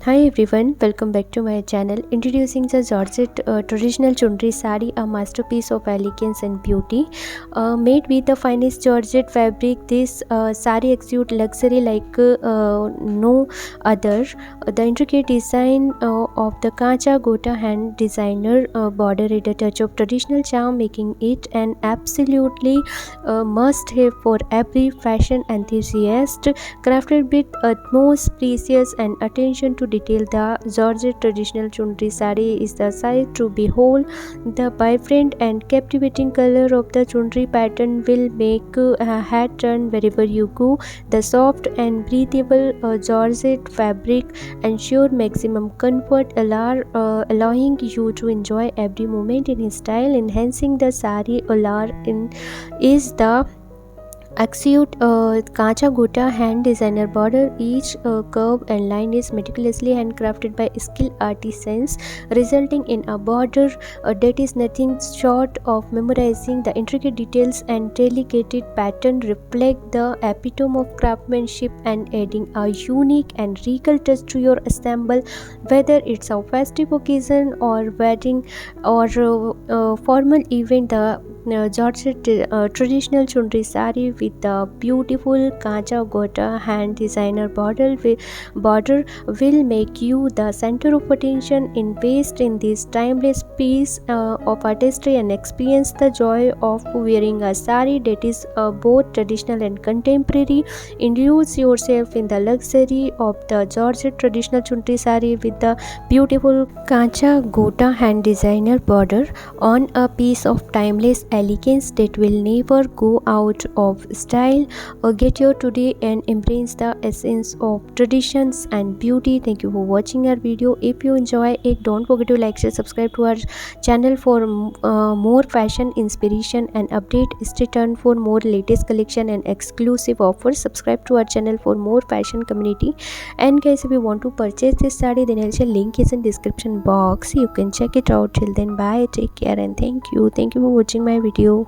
Hi everyone, welcome back to my channel. Introducing the Georgette Traditional Chunri Saree, a masterpiece of elegance and beauty. Made with the finest Georgette fabric, this saree exudes luxury like no other. The intricate design of the Kacha Gota hand designer border is a touch of traditional charm, making it an absolutely must-have for every fashion enthusiast. Crafted with utmost precious and attention to detail, the Georgette Traditional Chunri Saree is the sight to behold. The vibrant and captivating color of the Chunri pattern will make a head turn wherever you go. The soft and breathable Georgette fabric ensure maximum comfort, allowing you to enjoy every moment in style. Enhancing the saree allure is the execute Kacha Gota hand designer border. Each curve and line is meticulously handcrafted by skilled artisans, resulting in a border that is nothing short of memorizing. The intricate details and delicate pattern reflect the epitome of craftsmanship and adding a unique and regal touch to your ensemble. Whether it's a festive occasion or wedding or formal event, the Georgette Traditional Chunri Saree with the beautiful Kacha Gota hand designer border will make you the center of attention. Invest in this timeless piece of artistry and experience the joy of wearing a saree that is both traditional and contemporary. Indulge yourself in the luxury of the Georgette Traditional Chunri Saree with the beautiful Kacha Gota hand designer border on a piece of timeless elegance that will never go out of style. Get your today and embrace the essence of traditions and beauty. Thank you for watching our video. If you enjoy it, don't forget to like, share, subscribe to our channel for more fashion inspiration and update. Stay tuned for more latest collection and exclusive offers. Subscribe to our channel for more fashion community. And guys, if you want to purchase this saree, then I'll share link is in description box. You can check it out. Till then, bye, take care, and thank you for watching my video.